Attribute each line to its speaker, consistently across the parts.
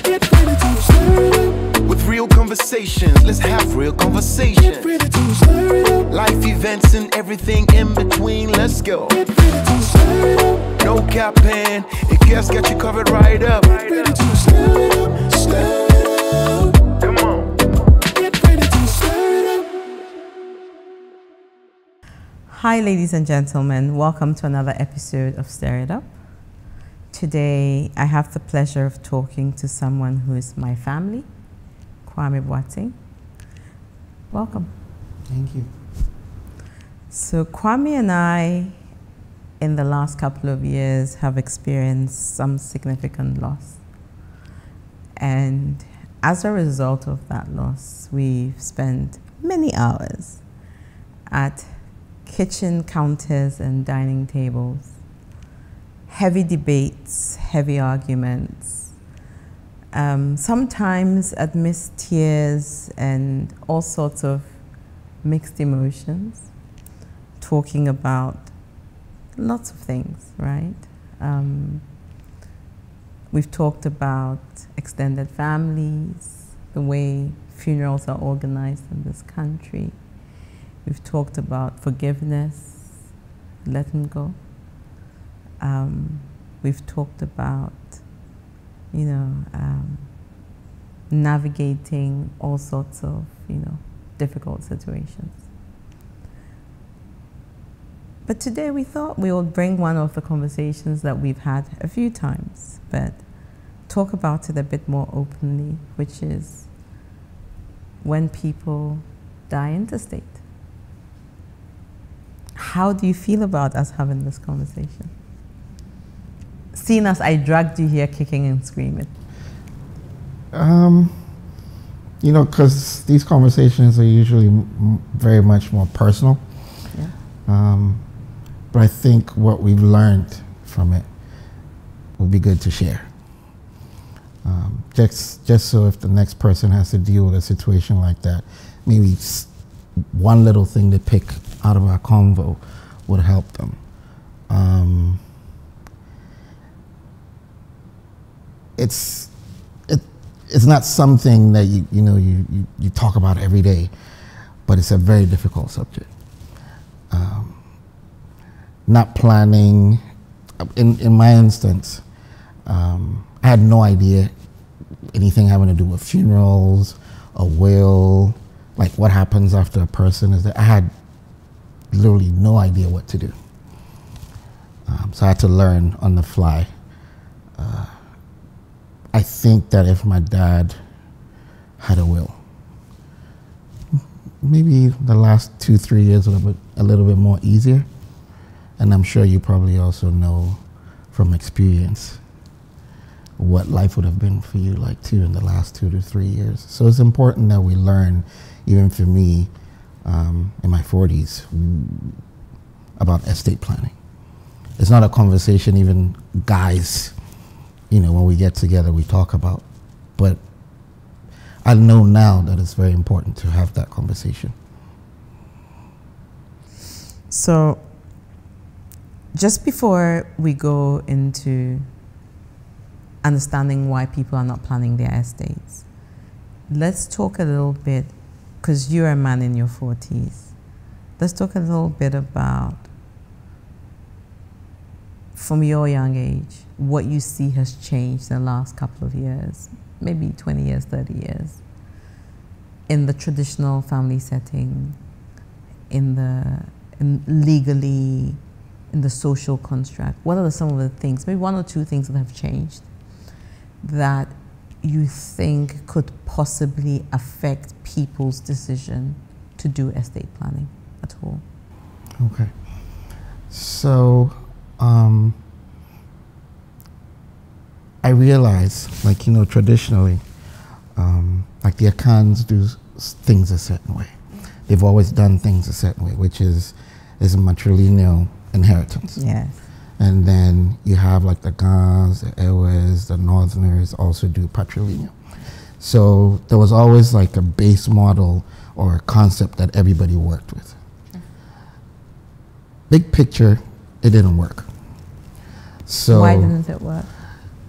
Speaker 1: Get ready to stir it up.
Speaker 2: With real conversations, let's have real conversations.
Speaker 1: Get ready to stir it up.
Speaker 2: Life events and everything in between, let's go.
Speaker 1: Get ready to stir it up.
Speaker 2: No capping, it just got you covered right up.
Speaker 1: Get ready to stir it up. Stir it up.
Speaker 2: Come on.
Speaker 1: Get ready to stir it up.
Speaker 3: Hi ladies and gentlemen, welcome to another episode of Stir It Up. Today I have the pleasure of talking to someone who is my family, Kwame and I. Welcome.
Speaker 4: Thank you.
Speaker 3: So Kwame and I, in the last couple of years, have experienced some significant loss. And as a result of that loss, we've spent many hours at kitchen counters and dining tables, heavy debates, heavy arguments, sometimes amidst tears and all sorts of mixed emotions, talking about lots of things, right? We've talked about extended families, the way funerals are organized in this country. We've talked about forgiveness, letting go. We've talked about, navigating all sorts of, difficult situations. But today we thought we would bring one of the conversations that we've had a few times, but talk about it a bit more openly, which is when people die intestate. How do you feel about us having this conversation? Seeing as I dragged you here kicking and screaming.
Speaker 4: Because these conversations are usually very much more personal.
Speaker 3: Yeah.
Speaker 4: But I think what we've learned from it will be good to share. Just so if the next person has to deal with a situation like that, maybe one little thing to pick out of our convo would help them. It's not something that you talk about every day, but it's a very difficult subject. Not planning. In my instance, I had no idea anything having to do with funerals, a will, like what happens after a person is that I had literally no idea what to do. So I had to learn on the fly. I think that if my dad had a will, maybe the last 2-3 years would have been a little bit more easier. And I'm sure you probably also know from experience what life would have been for you like too in the last 2 to 3 years. So it's important that we learn, even for me, in my 40s, about estate planning. It's not a conversation even guys, when we get together, we talk about. But I know now that it's very important to have that conversation.
Speaker 3: So, just before we go into understanding why people are not planning their estates, let's talk a little bit, because you're a man in your 40s, let's talk a little bit about, from your young age, what you see has changed in the last couple of years, maybe 20 years, 30 years, in the traditional family setting, legally, in the social construct. What are some of the things, maybe 1 or 2 things that have changed that you think could possibly affect people's decision to do estate planning at all?
Speaker 4: Okay. So, I realize, traditionally, like the Akans do things a certain way. They've always done things a certain way, which is a matrilineal inheritance.
Speaker 3: Yes.
Speaker 4: And then you have like the Gans, the Ewes, the Northerners also do patrilineal. So there was always like a base model or a concept that everybody worked with. Big picture, it didn't work. So
Speaker 3: why didn't it work?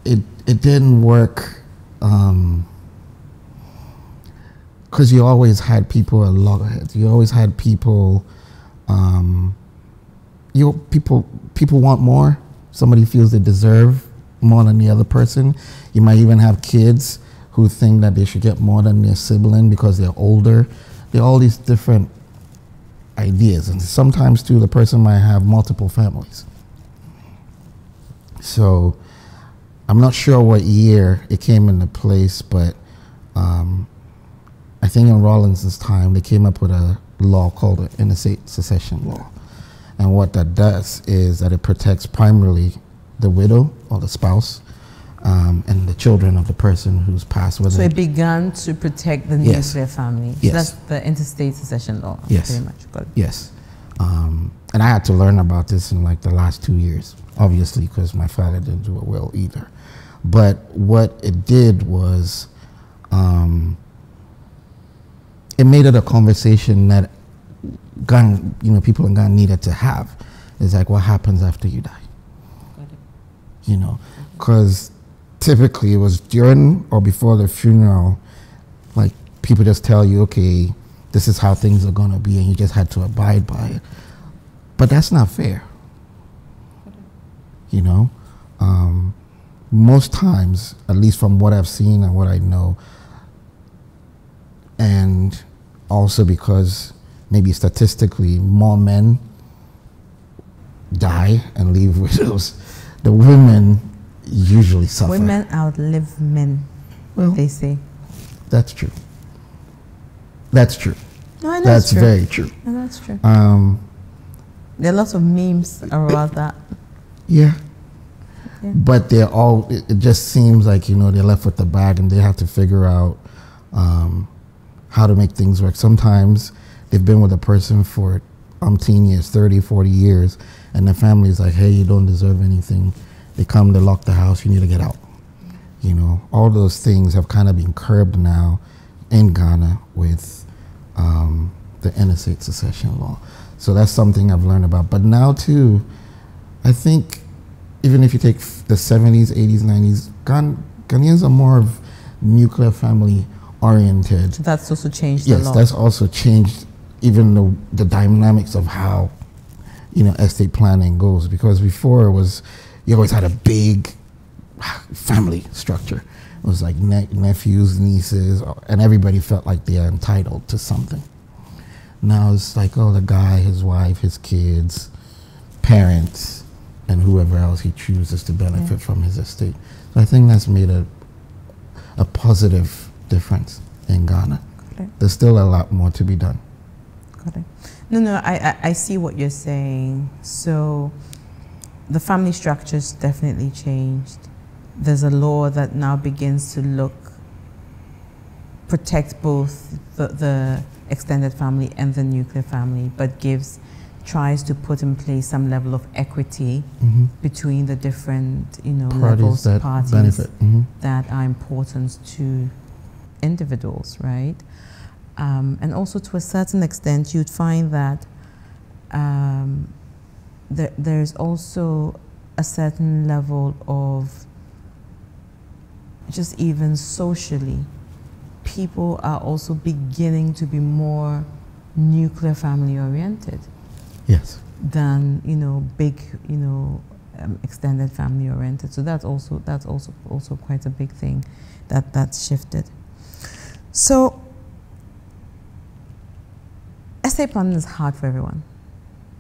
Speaker 4: It didn't work because you always had people at loggerheads. You always had people. People want more. Somebody feels they deserve more than the other person. You might even have kids who think that they should get more than their sibling because they're older. There are all these different ideas, and sometimes too, the person might have multiple families. So I'm not sure what year it came into place, but I think in Rawlinson's time, they came up with a law called the Intestate Succession Law. And what that does is that it protects primarily the widow or the spouse and the children of the person who's passed with
Speaker 3: So
Speaker 4: it.
Speaker 3: it began to protect the
Speaker 4: Yes.
Speaker 3: nuclear family.
Speaker 4: Yes.
Speaker 3: That's the Intestate Succession Law.
Speaker 4: Yes.
Speaker 3: Pretty much. Got it.
Speaker 4: Yes. And I had to learn about this in like the last 2 years, obviously, because my father didn't do it well either. But what it did was it made it a conversation that people in Ghana needed to have. It's like, what happens after you die? You know, because typically it was during or before the funeral, like people just tell you, okay, this is how things are going to be, and you just had to abide by it. But that's not fair. You know, most times, at least from what I've seen and what I know, and also because maybe statistically more men die and leave widows, the women usually suffer.
Speaker 3: Women outlive men,
Speaker 4: Well,
Speaker 3: they say.
Speaker 4: that's true. That's true.
Speaker 3: No, I know
Speaker 4: That's
Speaker 3: it's true.
Speaker 4: very true.
Speaker 3: No, that's true.
Speaker 4: Yeah.
Speaker 3: There are lots of memes about that.
Speaker 4: Yeah.
Speaker 3: Yeah.
Speaker 4: But they're all, it just seems like, they're left with the bag and they have to figure out how to make things work. Sometimes they've been with a person for umpteen years, 30, 40 years, and the family's like, hey, you don't deserve anything. They come, they lock the house, you need to get out. All those things have kind of been curbed now in Ghana with the Intestate Succession Law. So that's something I've learned about. But now too, I think even if you take the 70s, 80s, 90s, Ghanaians are more of nuclear family oriented.
Speaker 3: So that's also changed a
Speaker 4: Yes,
Speaker 3: lot.
Speaker 4: that's also changed even the dynamics of how, estate planning goes. Because before it was, you always had a big family structure. It was like nephews, nieces, and everybody felt like they are entitled to something. Now it's like, the guy, his wife, his kids, parents, and whoever else he chooses to benefit from his estate. So I think that's made a positive difference in Ghana.
Speaker 3: Okay.
Speaker 4: There's still a lot more to be done.
Speaker 3: Got it. No, I see what you're saying. So the family structure's definitely changed. There's a law that now begins to protect both the extended family and the nuclear family, but tries to put in place some level of equity between the different, levels, parties
Speaker 4: benefit.
Speaker 3: that are important to individuals, right? And also to a certain extent, you'd find that there's also a certain level of just even socially, people are also beginning to be more nuclear family oriented
Speaker 4: Yes.
Speaker 3: than big extended family oriented. So that's also quite a big thing that's shifted. So estate planning is hard for everyone,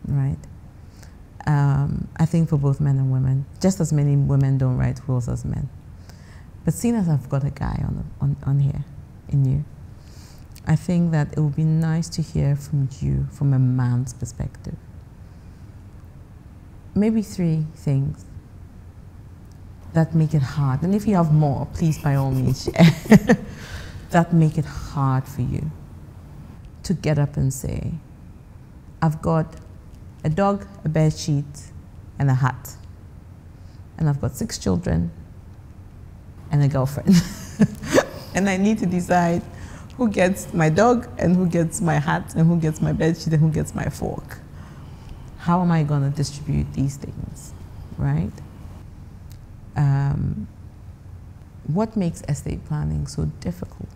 Speaker 3: right? I think for both men and women, just as many women don't write wills as men. But seeing as I've got a guy on here in you, I think that it would be nice to hear from you from a man's perspective. Maybe 3 things that make it hard. And if you have more, please by all means share. That make it hard for you to get up and say, I've got a dog, a bed sheet, and a hat. And I've got 6 children and a girlfriend. And I need to decide who gets my dog and who gets my hat and who gets my bed sheet and who gets my fork. How am I going to distribute these things, right? what makes estate planning so difficult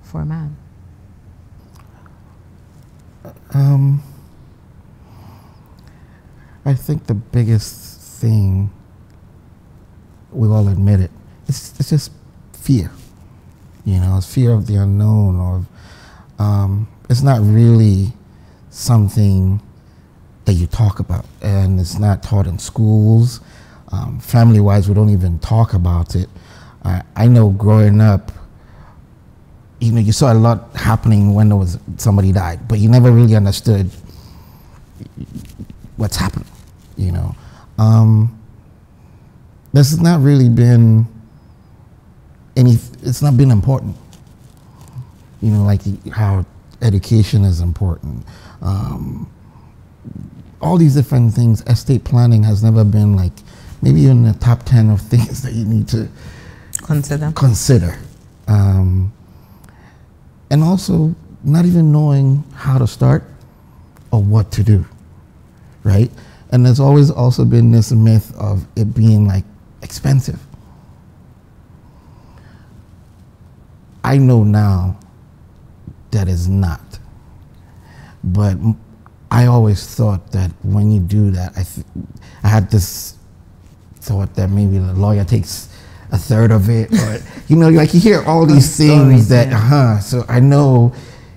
Speaker 3: for a man?
Speaker 4: I think the biggest thing, we all admit it, it's just fear. You know, it's fear of the unknown, or it's not really something that you talk about, and it's not taught in schools. Family-wise, we don't even talk about it. I know growing up, you know, you saw a lot happening when there was somebody died, but you never really understood what's happening. You know, this has not really been it's not been important. You know, like how education is important. All these different things. Estate planning has never been like maybe in the top 10 of things that you need to consider. And also not even knowing how to start or what to do, right? And there's always also been this myth of it being like expensive. I know now that it's not, but I always thought that when you do that, I had this thought that maybe the lawyer takes a third of it, or you know, like you hear all these things that, so I know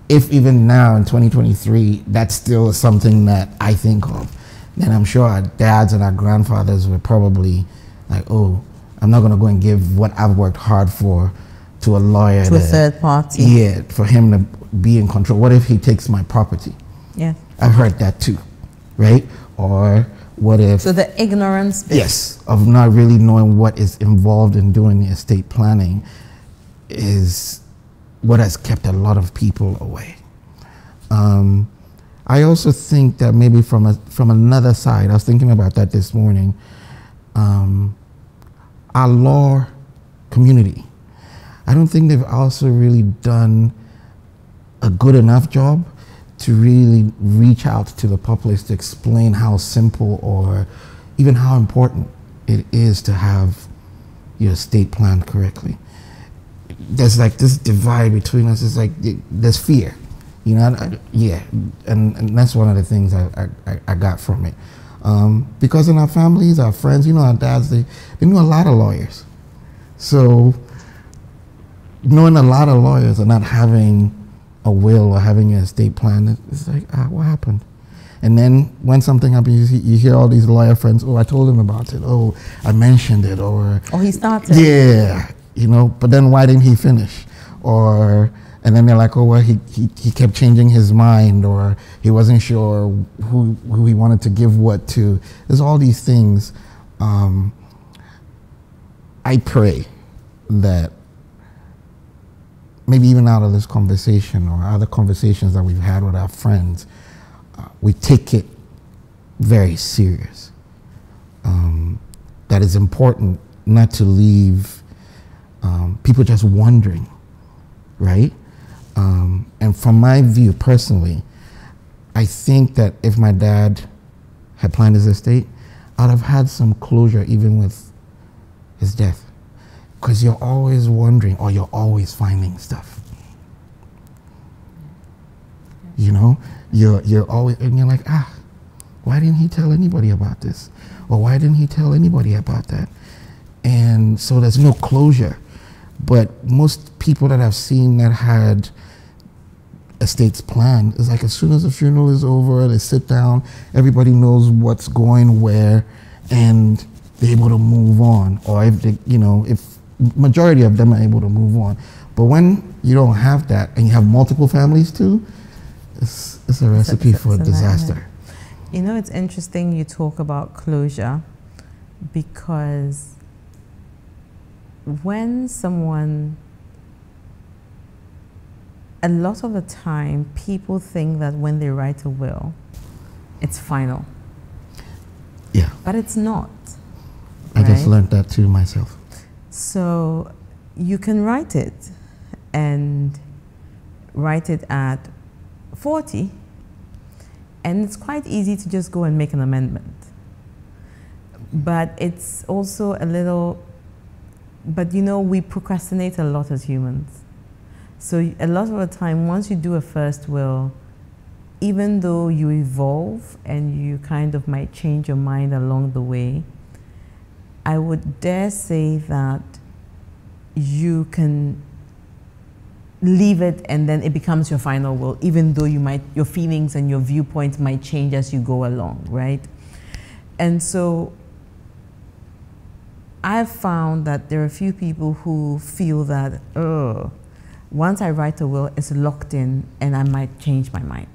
Speaker 4: if even now in 2023, that's still something that I think of, then I'm sure our dads and our grandfathers were probably like, oh, I'm not gonna go and give what I've worked hard for to a lawyer.
Speaker 3: To a third party.
Speaker 4: Yeah, for him to be in control. What if he takes my property?
Speaker 3: Yeah.
Speaker 4: I've heard that too, right? Or what if...
Speaker 3: So the ignorance...
Speaker 4: Yes, of not really knowing what is involved in doing the estate planning is what has kept a lot of people away. I also think that maybe from another side, I was thinking about that this morning, our law community, I don't think they've also really done a good enough job to really reach out to the populace to explain how simple or even how important it is to have your estate planned correctly. There's like this divide between us. It's like there's fear, you know. And that's one of the things I got from it, because in our families, our friends, you know, our dads, they knew a lot of lawyers, so knowing a lot of lawyers and not having a will or having an estate plan, it's like, what happened? And then when something happens, you hear all these lawyer friends, oh, I told him about it, oh, I mentioned it, or...
Speaker 3: Oh, he started.
Speaker 4: Yeah, you know, but then why didn't he finish? Or, and then they're like, oh, well, he kept changing his mind, or he wasn't sure who he wanted to give what to. There's all these things. I pray that maybe even out of this conversation or other conversations that we've had with our friends, we take it very serious. That it's important not to leave people just wondering, right? And from my view personally, I think that if my dad had planned his estate, I'd have had some closure even with his death. Because you're always wondering, or you're always finding stuff. You know, you're always, and you're like, why didn't he tell anybody about this? Or why didn't he tell anybody about that? And so there's no closure. But most people that I've seen that had estates planned, is like as soon as the funeral is over, they sit down, everybody knows what's going where, and they're able to move on. Or if they, you know, if majority of them are able to move on. But when you don't have that, and you have multiple families too, it's a recipe for a disaster.
Speaker 3: You know, it's interesting you talk about closure, because when someone, a lot of the time, people think that when they write a will, it's final.
Speaker 4: Yeah.
Speaker 3: But it's not.
Speaker 4: I just learned that too myself.
Speaker 3: So you can write it, and write it at 40, and it's quite easy to just go and make an amendment. But it's also a little but you know, we procrastinate a lot as humans. So a lot of the time, once you do a first will, even though you evolve and you kind of might change your mind along the way, I would dare say that you can leave it and then it becomes your final will, even though your feelings and your viewpoints might change as you go along, right? And so I've found that there are a few people who feel that, oh, once I write a will, it's locked in and I might change my mind.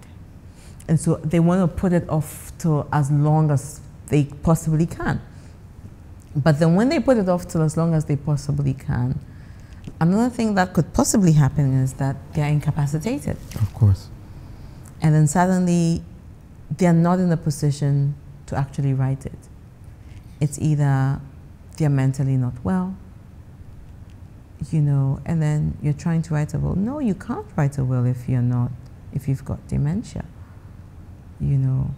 Speaker 3: And so they want to put it off till as long as they possibly can. But then when they put it off till as long as they possibly can, another thing that could possibly happen is that they're incapacitated.
Speaker 4: Of course.
Speaker 3: And then suddenly they're not in a position to actually write it. It's either they're mentally not well, you know, and then you're trying to write a will. No, you can't write a will if you've got dementia, you know.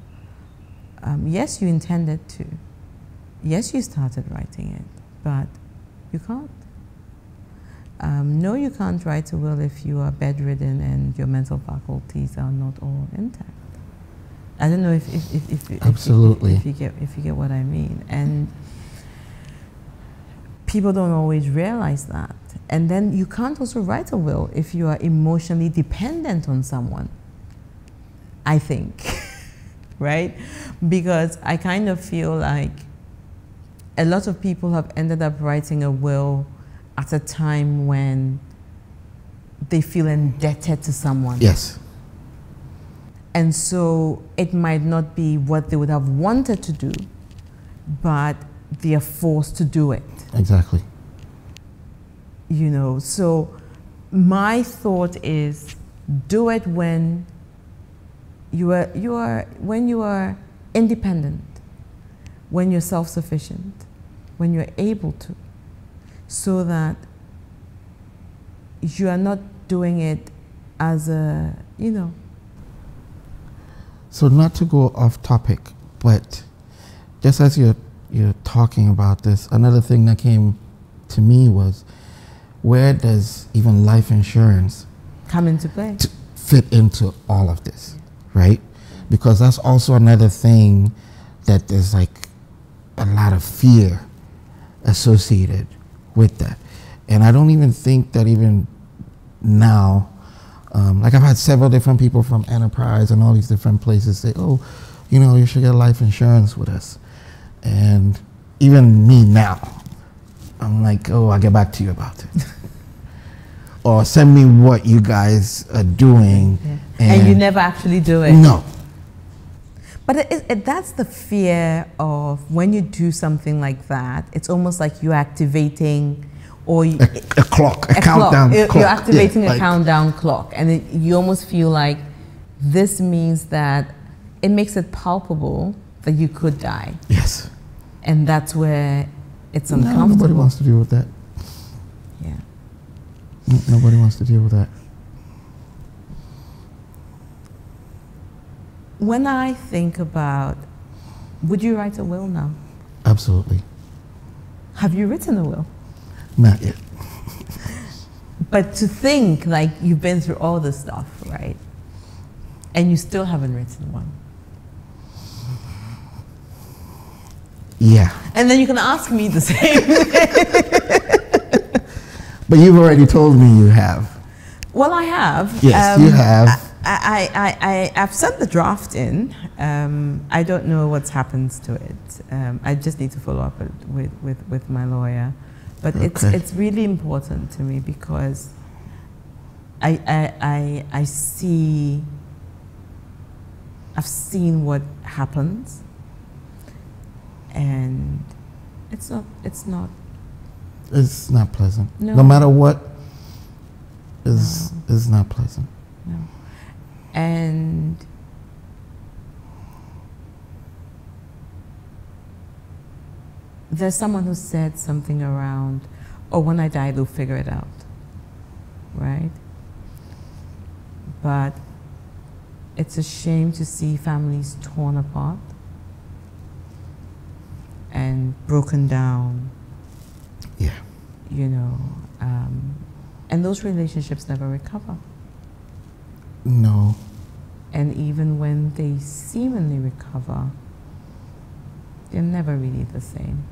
Speaker 3: Yes, you intended to. Yes, you started writing it, but you can't. No, you can't write a will if you are bedridden and your mental faculties are not all intact. I don't know if
Speaker 4: Absolutely.
Speaker 3: if you get what I mean. And people don't always realize that. And then you can't also write a will if you are emotionally dependent on someone, I think, right? Because I kind of feel like a lot of people have ended up writing a will at a time when they feel indebted to someone.
Speaker 4: Yes.
Speaker 3: And so it might not be what they would have wanted to do, but they are forced to do it.
Speaker 4: Exactly.
Speaker 3: You know, so my thought is do it when you are independent, when you're self-sufficient, when you're able to, so that you are not doing it as a, you know.
Speaker 4: So not to go off topic, but just as you're talking about this, another thing that came to me was, where does even life insurance
Speaker 3: come into play?
Speaker 4: Fit into all of this, right? Because that's also another thing that there's like a lot of fear associated with that. And I don't even think that even now, like I've had several different people from Enterprise and all these different places say, oh, you know, you should get life insurance with us. And even me now, I'm like, oh, I'll get back to you about it. Or send me what you guys are doing.
Speaker 3: Yeah. And you never actually do it.
Speaker 4: No.
Speaker 3: But that's the fear of when you do something like that, it's almost like you're activating or
Speaker 4: a clock, a countdown clock.
Speaker 3: You're activating
Speaker 4: a
Speaker 3: countdown clock. And you almost feel like this means that it makes it palpable that you could die.
Speaker 4: Yes.
Speaker 3: And that's where it's
Speaker 4: No,
Speaker 3: uncomfortable.
Speaker 4: nobody wants to deal with that.
Speaker 3: Yeah.
Speaker 4: Nobody wants to deal with that.
Speaker 3: When I think about, would you write a will now?
Speaker 4: Absolutely.
Speaker 3: Have you written a will?
Speaker 4: Not yet.
Speaker 3: But to think like you've been through all this stuff, right? And you still haven't written one.
Speaker 4: Yeah.
Speaker 3: And then you can ask me the same thing.
Speaker 4: But you've already told me you have.
Speaker 3: Well, I have.
Speaker 4: Yes, you have.
Speaker 3: I've sent the draft in. I don't know what's happened to it. I just need to follow up with my lawyer. But
Speaker 4: Okay.
Speaker 3: it's really important to me because I've seen what happens, and it's not
Speaker 4: It's not pleasant.
Speaker 3: No.
Speaker 4: No matter what, is not pleasant.
Speaker 3: no. And there's someone who said something around, oh, when I die, they'll figure it out, right? But it's a shame to see families torn apart and broken down.
Speaker 4: Yeah.
Speaker 3: you know, and those relationships never recover.
Speaker 4: No.
Speaker 3: And even when they seemingly recover, they're never really the same.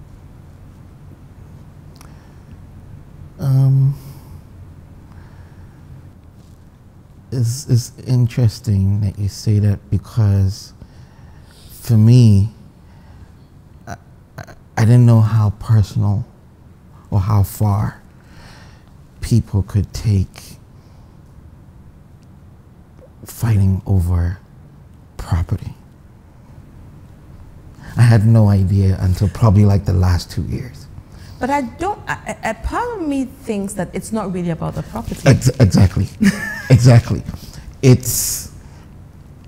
Speaker 4: It's interesting that you say that, because for me, I didn't know how personal or how far people could take fighting over property. I had no idea until probably like the last 2 years.
Speaker 3: But I don't, a part of me thinks that it's not really about the property.
Speaker 4: Exactly. Exactly.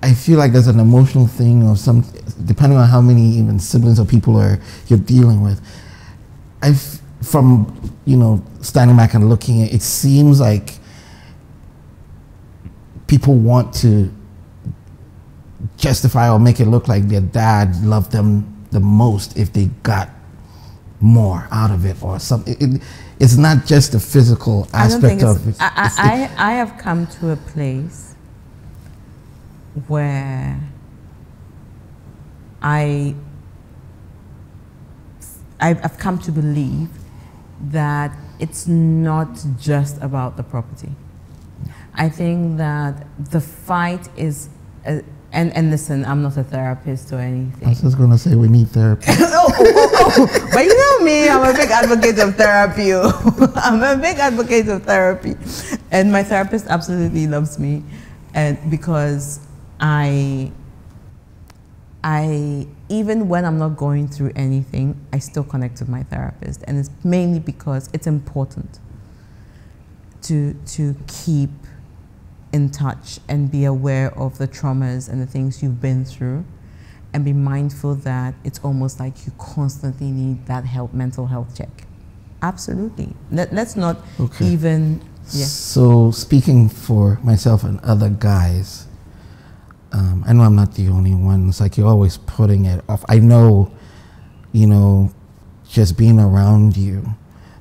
Speaker 4: I feel like there's an emotional thing, or some, depending on how many even siblings or people you're dealing with. From, you know, standing back and looking at it, seems like people want to justify or make it look like their dad loved them the most if they got more out of it or something. It's not just the physical aspect of it.
Speaker 3: I have come to a place where I've come to believe that it's not just about the property. I think that the fight is, and listen, I'm not a therapist or anything.
Speaker 4: I was just going to say we need therapy.
Speaker 3: But you know me, I'm a big advocate of therapy. I'm a big advocate of therapy. And my therapist absolutely loves me. And because I even when I'm not going through anything, I still connect with my therapist. And it's mainly because it's important to keep in touch and be aware of the traumas and the things you've been through, and be mindful that it's almost like you constantly need that mental health check. Absolutely. Let's not even. Yeah.
Speaker 4: So speaking for myself and other guys, I know I'm not the only one. It's like you're always putting it off. I know, you know, just being around you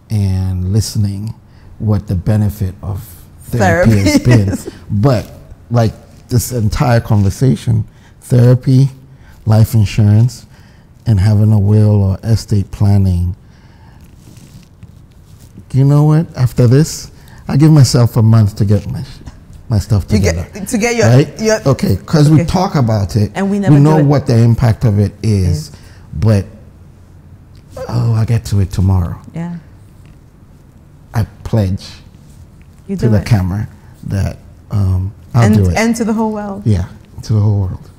Speaker 4: and listening, what the benefit of therapy has been. But like this entire conversation, therapy, life insurance, and having a will or estate planning. You know what? After this, I give myself a month to get my stuff together.
Speaker 3: To get your,
Speaker 4: right? Okay, because we talk about it,
Speaker 3: and we
Speaker 4: know what the impact of it is, but I get to it tomorrow.
Speaker 3: Yeah.
Speaker 4: I pledge
Speaker 3: to
Speaker 4: the camera that I'll do it.
Speaker 3: And to the whole world.
Speaker 4: Yeah, to the whole world.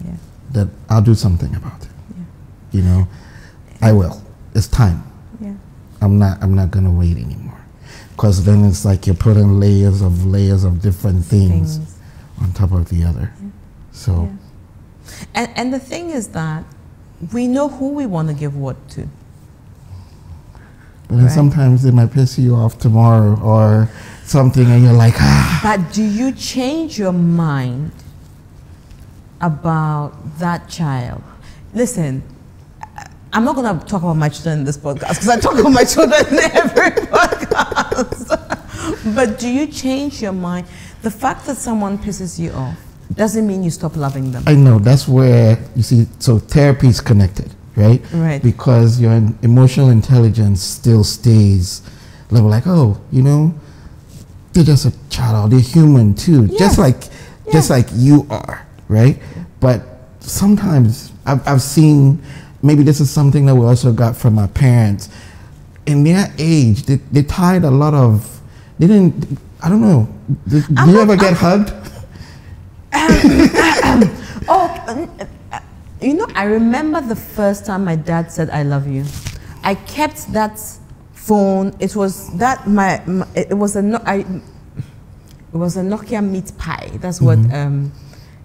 Speaker 3: Yeah.
Speaker 4: That I'll do something about it.
Speaker 3: Yeah.
Speaker 4: You know, I will. It's time.
Speaker 3: Yeah.
Speaker 4: I'm not gonna wait anymore. Because then it's like you're putting layers of different things on top of the other. Yeah. So.
Speaker 3: Yeah. And the thing is that we know who we want to give what to.
Speaker 4: But then sometimes it might piss you off tomorrow or something, and you're like, ah.
Speaker 3: But do you change your mind about that child? Listen, I'm not going to talk about my children in this podcast because I talk about my children in every podcast. But do you change your mind? The fact that someone pisses you off doesn't mean you stop loving them.
Speaker 4: I know. That's where, you see, so therapy is connected, right?
Speaker 3: Right.
Speaker 4: Because your emotional intelligence still stays level, like, oh, you know, they're just a child, they're human too, just like you are, right? But sometimes I've seen, maybe this is something that we also got from our parents. In their age, they tied a lot of, I don't know, did you ever get hugged?
Speaker 3: You know, I remember the first time my dad said, I love you. I kept that phone. It was that, it was a Nokia meat pie. That's what,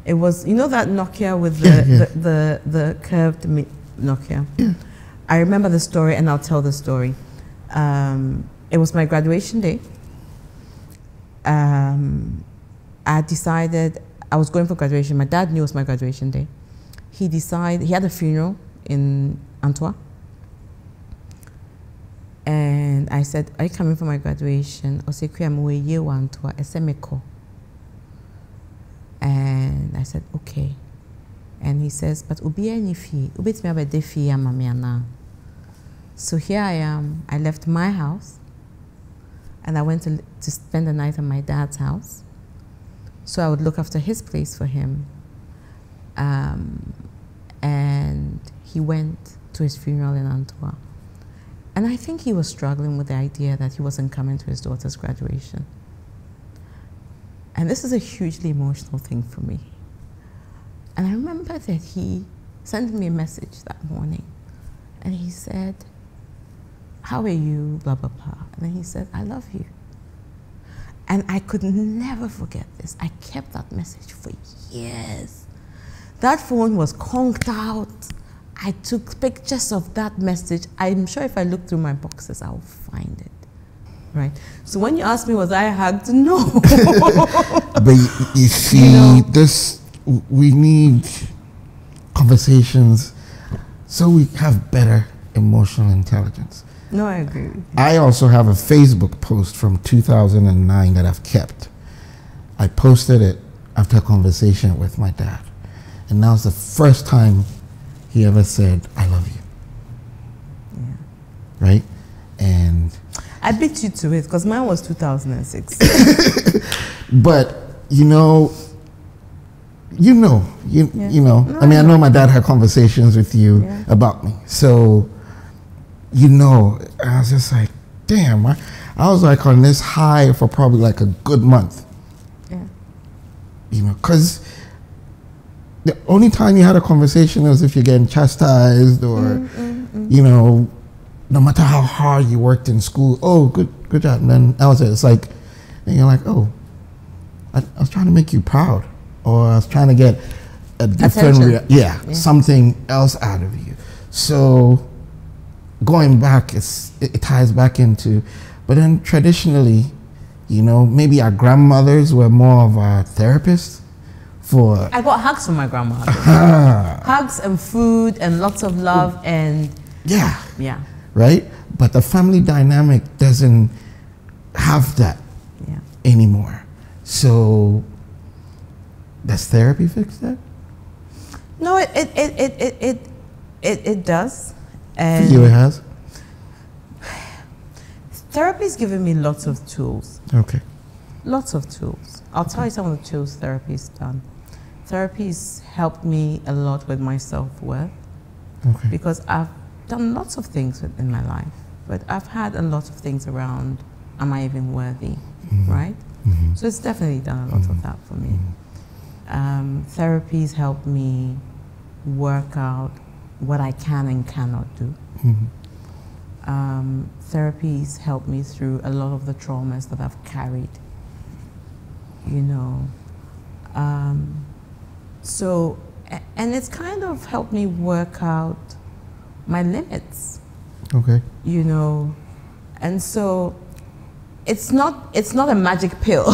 Speaker 3: it was, you know that Nokia with the curved meat Nokia?
Speaker 4: Yeah.
Speaker 3: I remember the story, and I'll tell the story. It was my graduation day. I decided I was going for graduation. My dad knew it was my graduation day. He decided, he had a funeral in Antwerp. And I said, are you coming for my graduation? And I said, okay. And he says, but so here I am. I left my house and I went to spend the night at my dad's house. So I would look after his place for him. And he went to his funeral in Antwerp. And I think he was struggling with the idea that he wasn't coming to his daughter's graduation. And this is a hugely emotional thing for me. And I remember that he sent me a message that morning. And he said, how are you, blah, blah, blah. And then he said, I love you. And I could never forget this. I kept that message for years. That phone was conked out. I took pictures of that message. I'm sure if I look through my boxes, I'll find it. Right? So when you ask me, was I hugged? No.
Speaker 4: But you see, we need conversations so we have better emotional intelligence.
Speaker 3: No, I agree with you.
Speaker 4: I also have a Facebook post from 2009 that I've kept. I posted it after a conversation with my dad. And that was the first time he ever said, I love you.
Speaker 3: Yeah.
Speaker 4: Right? And
Speaker 3: I beat you to it because mine was 2006.
Speaker 4: but you know. No, I mean, I know my dad had conversations with you about me. So, I was just like, damn, I was like on this high for probably like a good month.
Speaker 3: Yeah.
Speaker 4: Because the only time you had a conversation was if you're getting chastised or, no matter how hard you worked in school, oh, good job. And then that was it. It's like, and you're like, oh, I was trying to make you proud. Or I was trying to get a different, something else out of you. So going back, it ties back into, but then traditionally, maybe our grandmothers were more of our therapists for.
Speaker 3: I got hugs from my grandma. Hugs and food and lots of love and.
Speaker 4: Yeah.
Speaker 3: Right?
Speaker 4: But the family dynamic doesn't have that anymore. So. Does therapy fix that?
Speaker 3: No, it does. And
Speaker 4: for you, it has?
Speaker 3: Therapy's given me lots of tools.
Speaker 4: Okay.
Speaker 3: Lots of tools. I'll tell you some of the tools therapy's done. Therapy's helped me a lot with my self-worth.
Speaker 4: Okay.
Speaker 3: Because I've done lots of things in my life, but I've had a lot of things around, am I even worthy, right? Mm-hmm. So it's definitely done a lot of that for me. Therapy's helped me work out what I can and cannot do. Therapy's helped me through a lot of the traumas that I've carried, So, and it's kind of helped me work out my limits.
Speaker 4: Okay.
Speaker 3: And so it's not a magic pill.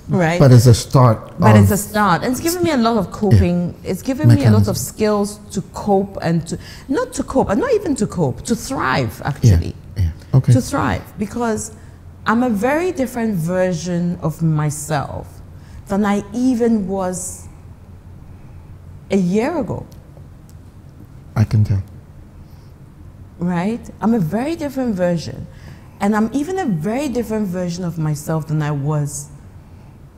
Speaker 3: Right.
Speaker 4: But it's a start.
Speaker 3: And it's given me a lot of coping. It's given me a lot of skills to cope and to not even to cope, to thrive actually.
Speaker 4: Okay.
Speaker 3: To thrive, because I'm a very different version of myself than I even was a year ago.
Speaker 4: I can tell.
Speaker 3: Right? I'm a very different version. And I'm even a very different version of myself than I was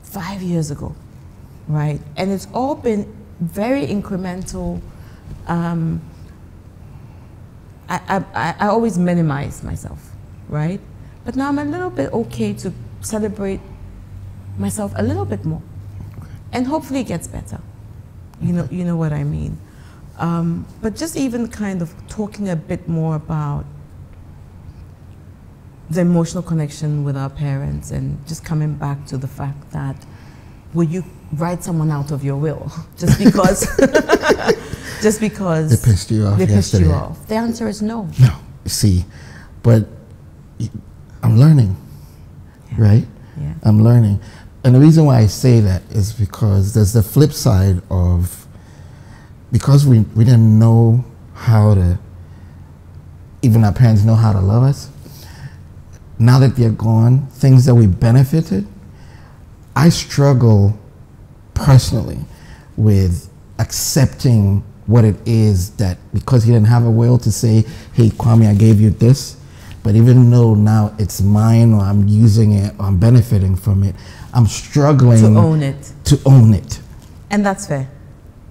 Speaker 3: 5 years ago, right? And it's all been very incremental. I always minimize myself, right? But now I'm a little bit okay to celebrate myself a little bit more, and hopefully it gets better. You know what I mean. But just even kind of talking a bit more about the emotional connection with our parents, and just coming back to the fact that will you write someone out of your will just because
Speaker 4: they pissed you off yesterday?
Speaker 3: The answer is no.
Speaker 4: No. See, but I'm learning, right?
Speaker 3: Yeah.
Speaker 4: I'm learning. And the reason why I say that is because there's the flip side of, because we didn't know how to, even our parents know how to love us, now that they're gone, things that we benefited, I struggle personally with accepting what it is that, because he didn't have a will to say, hey, Kwame, I gave you this, but even though now it's mine or I'm using it or I'm benefiting from it, I'm struggling
Speaker 3: To own it.
Speaker 4: To own it,
Speaker 3: And that's fair.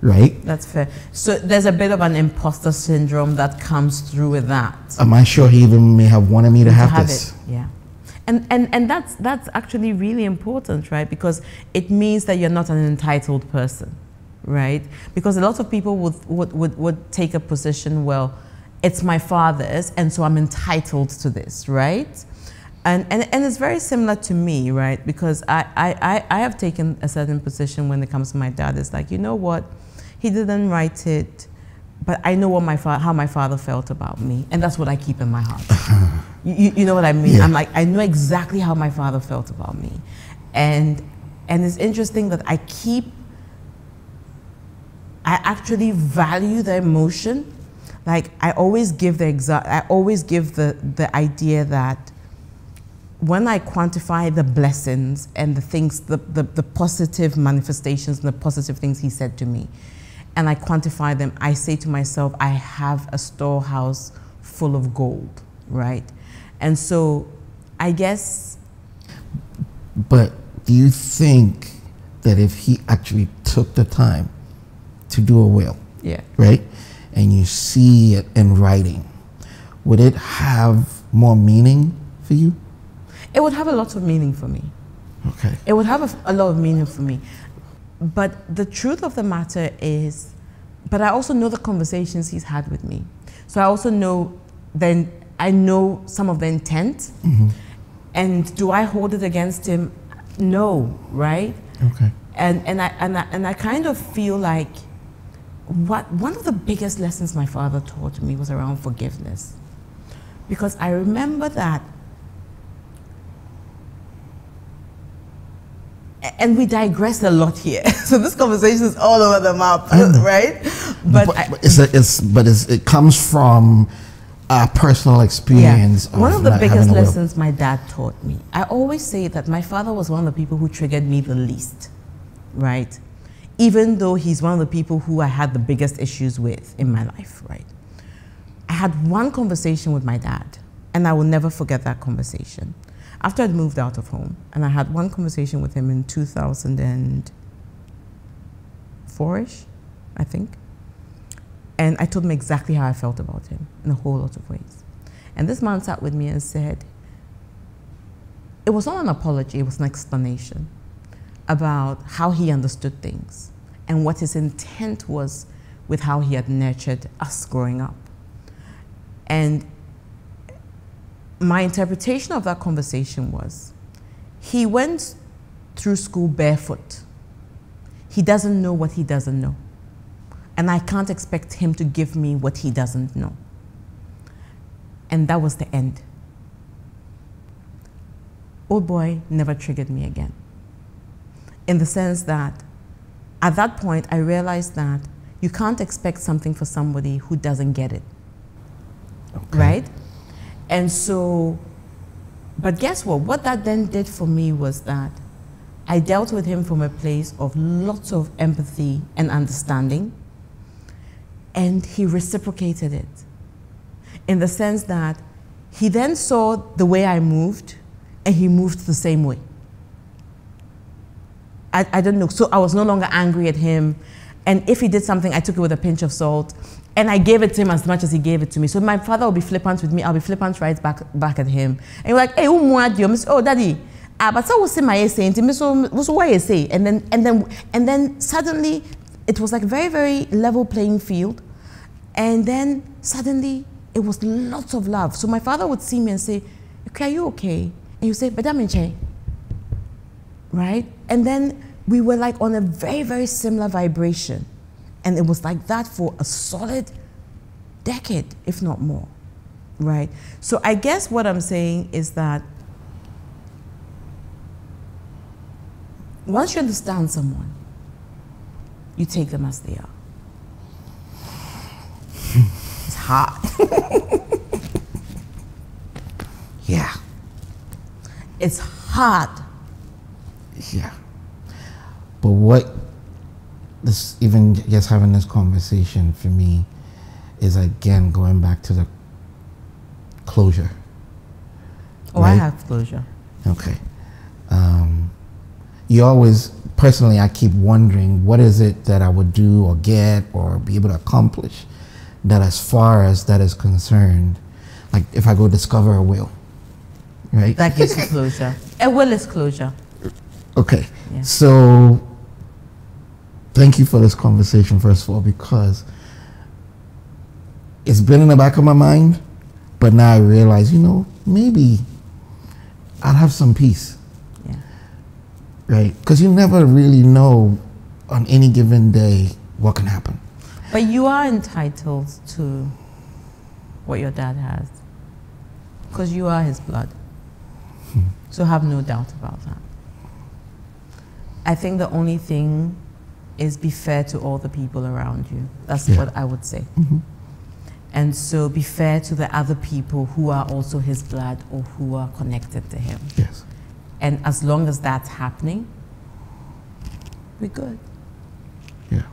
Speaker 4: right?
Speaker 3: That's fair. So there's a bit of an imposter syndrome that comes through with that.
Speaker 4: Am I sure he even may have wanted me to have this?
Speaker 3: It, yeah. And that's actually really important, right? Because it means that you're not an entitled person, right? Because a lot of people would take a position, well, it's my father's, and so I'm entitled to this, right? And it's very similar to me, right? Because I have taken a certain position when it comes to my dad. It's like, you know what? He didn't write it, but I know what how my father felt about me, and that's what I keep in my heart. You know what I mean?
Speaker 4: Yeah.
Speaker 3: I'm like, I know exactly how my father felt about me, and it's interesting that I actually value the emotion. Like I always give the idea that when I quantify the blessings and the things, the positive manifestations and the positive things he said to me, and I quantify them, I say to myself, I have a storehouse full of gold, right? And so I guess.
Speaker 4: But do you think that if he actually took the time to do a will,
Speaker 3: Yeah.
Speaker 4: right, and you see it in writing, would it have more meaning for you?
Speaker 3: It would have a lot of meaning for me.
Speaker 4: Okay.
Speaker 3: It would have a lot of meaning for me. But the truth of the matter is, but I also know the conversations he's had with me. So I also know, then I know some of the intent.
Speaker 4: Mm-hmm.
Speaker 3: And do I hold it against him? No, right?
Speaker 4: Okay.
Speaker 3: And I kind of feel like one of the biggest lessons my father taught me was around forgiveness. Because I remember that, and we digress a lot here. So this conversation is all over the map, right? But
Speaker 4: it comes from a personal experience.
Speaker 3: Yeah. One of the
Speaker 4: not
Speaker 3: biggest
Speaker 4: having a will.
Speaker 3: lessons my dad taught me, I always say that my father was one of the people who triggered me the least, right? Even though he's one of the people who I had the biggest issues with in my life, right? I had one conversation with my dad, and I will never forget that conversation. After I'd moved out of home, and I had one conversation with him in 2004-ish, I think. And I told him exactly how I felt about him in a whole lot of ways. And this man sat with me and said, it was not an apology, it was an explanation about how he understood things and what his intent was with how he had nurtured us growing up. And my interpretation of that conversation was, he went through school barefoot. He doesn't know what he doesn't know. And I can't expect him to give me what he doesn't know. And that was the end. Old boy never triggered me again. In the sense that, at that point, I realized that you can't expect something for somebody who doesn't get it. Okay. Right? And so, but guess what? What that then did for me was that I dealt with him from a place of lots of empathy and understanding, and he reciprocated it in the sense that he then saw the way I moved, and he moved the same way. I don't know, so I was no longer angry at him, and if he did something, I took it with a pinch of salt, and I gave it to him as much as he gave it to me. So my father will be flippant with me, I'll be flippant right back at him. And he's like, hey, oh, daddy, but so what's my essay? What's what you say? And then suddenly it was like very, very level playing field. And then suddenly it was lots of love. So my father would see me and say, okay, are you okay? And you say, but I'm right? And then we were like on a very, very similar vibration. And it was like that for a solid decade, if not more, right? So I guess what I'm saying is that once you understand someone, you take them as they are. It's hard.
Speaker 4: Yeah.
Speaker 3: it's hard.
Speaker 4: Yeah. But what this, even just having this conversation for me, is again going back to the closure.
Speaker 3: Oh,
Speaker 4: right?
Speaker 3: I have closure.
Speaker 4: Okay. You always, personally, I keep wondering what is it that I would do or get or be able to accomplish that, as far as that is concerned, like if I go discover a will, right?
Speaker 3: That gives you closure. A will is closure.
Speaker 4: Okay.
Speaker 3: Yeah.
Speaker 4: So thank you for this conversation, first of all, because it's been in the back of my mind, but now I realize, maybe I'll have some peace.
Speaker 3: Yeah.
Speaker 4: Right? Because you never really know on any given day what can happen.
Speaker 3: But you are entitled to what your dad has, because you are his blood. So have no doubt about that. I think the only thing is be fair to all the people around you. That's what I would say. And so be fair to the other people who are also his blood or who are connected to him.
Speaker 4: Yes.
Speaker 3: And as long as that's happening, we're good.
Speaker 4: Yeah.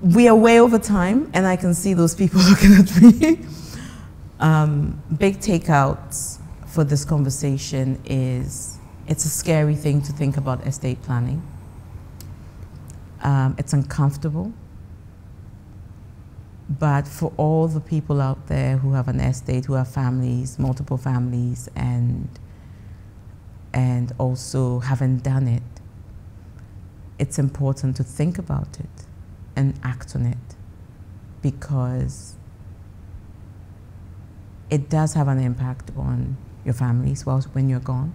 Speaker 3: We are way over time, and I can see those people looking at me. Big takeouts for this conversation is, it's a scary thing to think about estate planning. It's uncomfortable. But for all the people out there who have an estate, who have families, multiple families, and also haven't done it, it's important to think about it and act on it, because it does have an impact on your families when you're gone.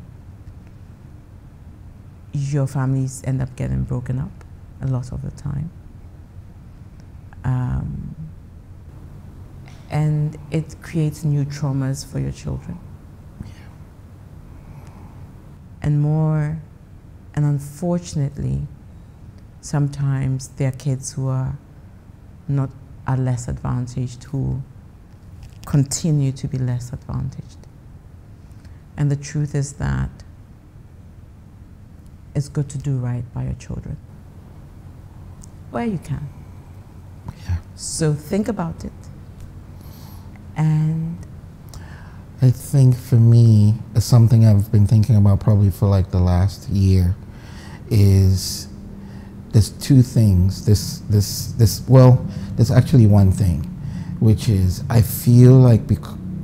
Speaker 3: Your families end up getting broken up a lot of the time. And it creates new traumas for your children. And unfortunately, sometimes there are kids who are less advantaged, who continue to be less advantaged. And the truth is that it's good to do right by your children, where you can.
Speaker 4: Yeah.
Speaker 3: So think about it. And
Speaker 4: I think for me, it's something I've been thinking about probably for like the last year, is there's two things. There's actually one thing, which is I feel like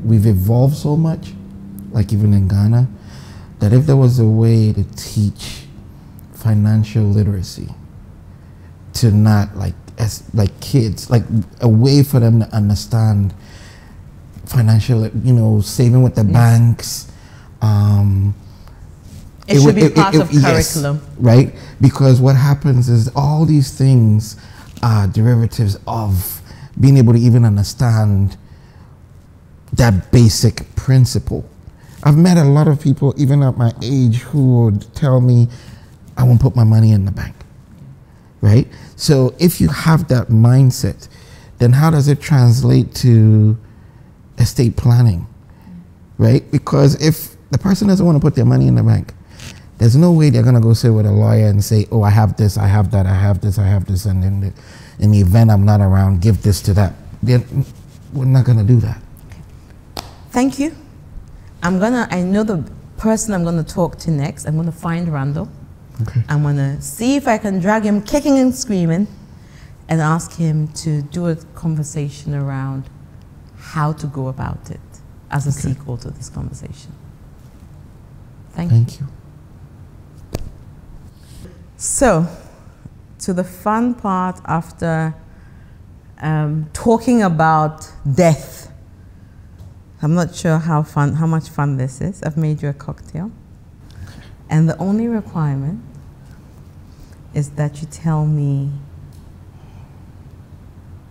Speaker 4: we've evolved so much, like even in Ghana, that if there was a way to teach financial literacy to not like kids, like a way for them to understand financial, saving with the banks.
Speaker 3: it should be part of curriculum.
Speaker 4: Yes, right? Because what happens is all these things are derivatives of being able to even understand that basic principle. I've met a lot of people, even at my age, who would tell me, I won't put my money in the bank, right? So if you have that mindset, then how does it translate to estate planning, right? Because if the person doesn't want to put their money in the bank, there's no way they're going to go sit with a lawyer and say, oh, I have this, I have that, I have this, I have this, and then in the event I'm not around, give this to that. We're not going to do that.
Speaker 3: Thank you. I know the person I'm going to talk to next. I'm going to find Randall.
Speaker 4: Okay.
Speaker 3: I'm going to see if I can drag him kicking and screaming and ask him to do a conversation around how to go about it as a sequel to this conversation. Thank you. So, to the fun part after talking about death. I'm not sure how much fun this is. I've made you a cocktail. And the only requirement is that you tell me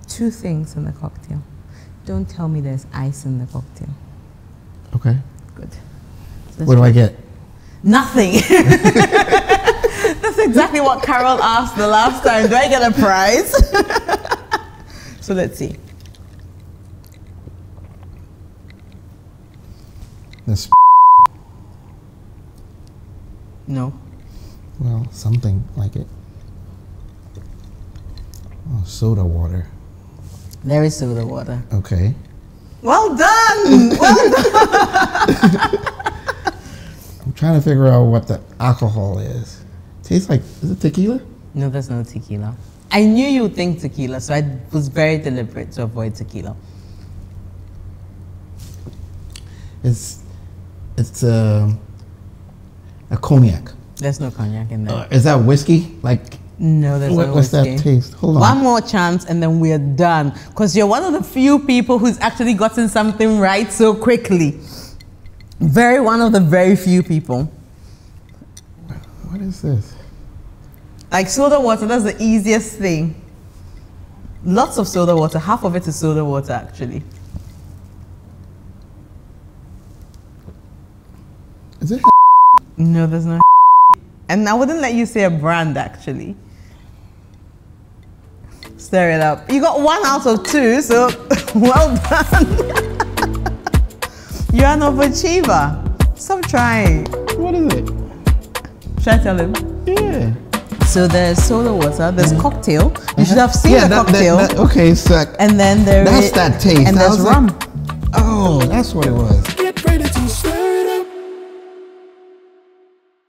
Speaker 3: 2 things in the cocktail. Don't tell me there's ice in the cocktail.
Speaker 4: Okay.
Speaker 3: Good.
Speaker 4: What do I get?
Speaker 3: Nothing. That's exactly what Carol asked the last time. Do I get a prize? So let's see.
Speaker 4: This
Speaker 3: No.
Speaker 4: Well, something like it. Oh, soda water.
Speaker 3: There is soda water.
Speaker 4: Okay.
Speaker 3: Well done! Well done!
Speaker 4: I'm trying to figure out what the alcohol is. Tastes like, is it tequila?
Speaker 3: No, there's no tequila. I knew you would think tequila, so I was very deliberate to avoid tequila.
Speaker 4: It's a cognac.
Speaker 3: There's no cognac in there.
Speaker 4: Is that whiskey? Like,
Speaker 3: No, there's no
Speaker 4: what's
Speaker 3: whiskey.
Speaker 4: that taste? Hold on.
Speaker 3: One more chance and then we're done. Because you're one of the few people who's actually gotten something right so quickly. One of the very few people.
Speaker 4: What is this?
Speaker 3: Like soda water, that's the easiest thing. Lots of soda water. Half of it is soda water, actually.
Speaker 4: Is it?
Speaker 3: No, there's no. And I wouldn't let you say a brand, actually. Stir it up. You got 1 out of 2, so well done. You're an overachiever. Stop trying.
Speaker 4: What is it?
Speaker 3: Should I tell him?
Speaker 4: Yeah.
Speaker 3: So there's soda water, there's cocktail. You should have seen the cocktail.
Speaker 4: Okay, so
Speaker 3: and then
Speaker 4: that's that taste.
Speaker 3: And
Speaker 4: I
Speaker 3: there's
Speaker 4: was like,
Speaker 3: rum.
Speaker 4: oh, that's what it was.